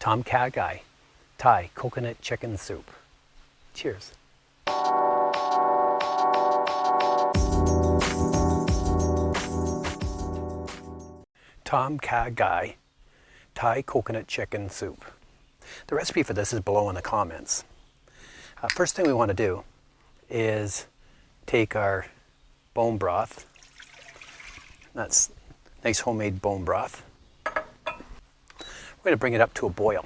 Kha Gai, Thai coconut chicken soup. Cheers. Kha Gai, Thai coconut chicken soup. The recipe for this is below in the comments. First thing we want to do is take our bone broth. That's nice homemade bone broth. We're going to bring it up to a boil.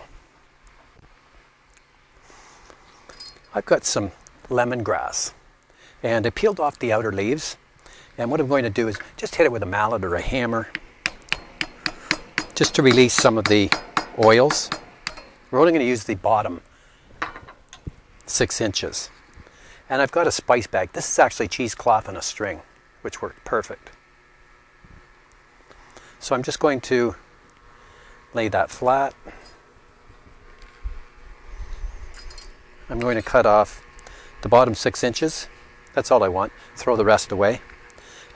I've got some lemongrass and I peeled off the outer leaves, and what I'm going to do is just hit it with a mallet or a hammer just to release some of the oils. We're only going to use the bottom 6 inches. And I've got a spice bag. This is actually cheesecloth on a string, which worked perfect. So I'm just going to lay that flat. I'm going to cut off the bottom 6 inches. That's all I want. Throw the rest away.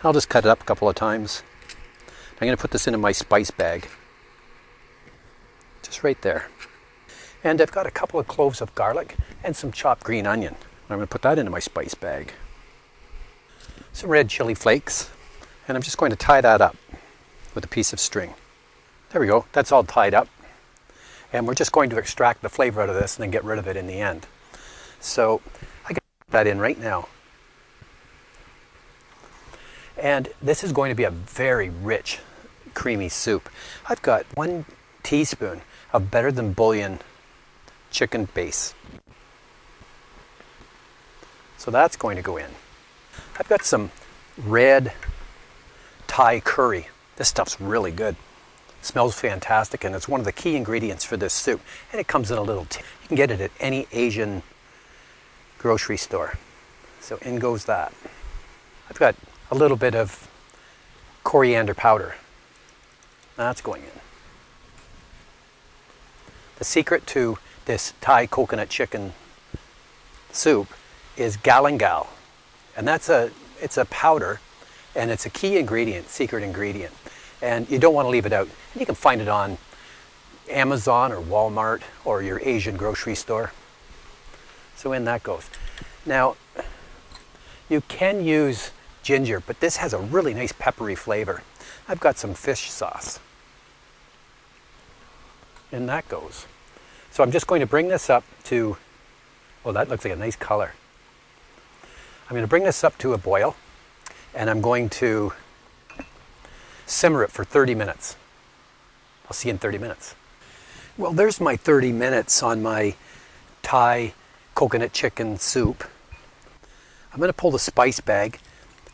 I'll just cut it up a couple of times. I'm going to put this into my spice bag. Just right there. And I've got a couple of cloves of garlic and some chopped green onion. I'm going to put that into my spice bag. Some red chili flakes. And I'm just going to tie that up with a piece of string. There we go. That's all tied up. And we're just going to extract the flavor out of this and then get rid of it in the end. So I can put that in right now. And this is going to be a very rich, creamy soup. I've got 1 teaspoon of better than bouillon chicken base. So that's going to go in. I've got some red Thai curry. This stuff's really good. Smells fantastic, and it's one of the key ingredients for this soup. And it comes in a little tin. You can get it at any Asian grocery store. So in goes that. I've got a little bit of coriander powder. That's going in. The secret to this Thai coconut chicken soup is galangal. And it's a powder, and it's a key ingredient, secret ingredient. And you don't want to leave it out. And you can find it on Amazon or Walmart or your Asian grocery store. So in that goes. Now, you can use ginger, but this has a really nice peppery flavor. I've got some fish sauce. In that goes. So I'm just going to bring this up to, oh, that looks like a nice color. I'm going to bring this up to a boil, and I'm going to simmer it for 30 minutes. I'll see you in 30 minutes. Well, there's my 30 minutes on my Thai coconut chicken soup. I'm going to pull the spice bag,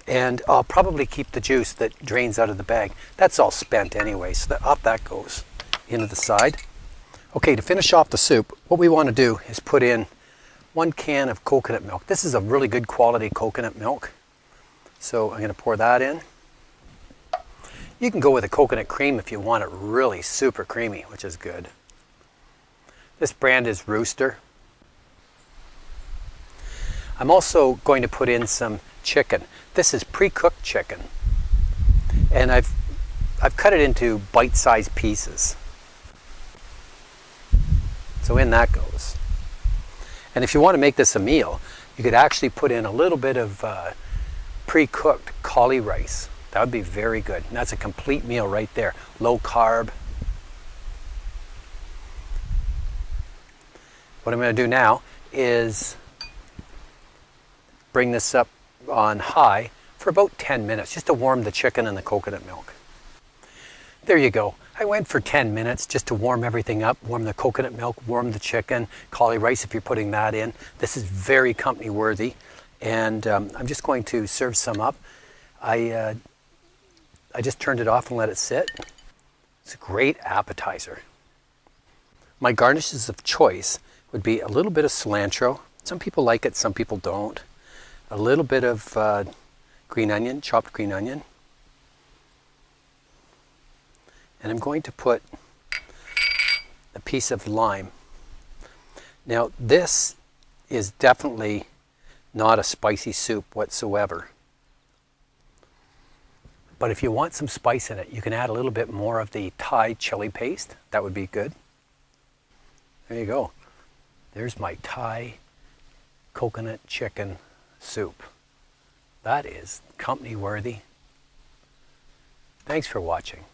and I'll probably keep the juice that drains out of the bag. That's all spent anyway, so off that goes into the side. Okay, to finish off the soup, what we want to do is put in 1 can of coconut milk. This is a really good quality coconut milk. So I'm going to pour that in. You can go with a coconut cream if you want it really super creamy, which is good. This brand is Rooster. I'm also going to put in some chicken. This is pre-cooked chicken. And I've cut it into bite-sized pieces. So in that goes. And if you want to make this a meal, you could actually put in a little bit of pre-cooked cauli rice. That would be very good. And that's a complete meal right there. Low carb. What I'm going to do now is bring this up on high for about 10 minutes, just to warm the chicken and the coconut milk. There you go. I went for 10 minutes just to warm everything up, warm the coconut milk, warm the chicken, cauli rice if you're putting that in. This is very company worthy, and I'm just going to serve some up. I just turned it off and let it sit. It's a great appetizer. My garnishes of choice would be a little bit of cilantro. Some people like it, some people don't. A little bit of green onion, chopped green onion. And I'm going to put a piece of lime. Now this is definitely not a spicy soup whatsoever. But if you want some spice in it, you can add a little bit more of the Thai chili paste. That would be good. There you go. There's my Thai coconut chicken soup. That is company worthy. Thanks for watching.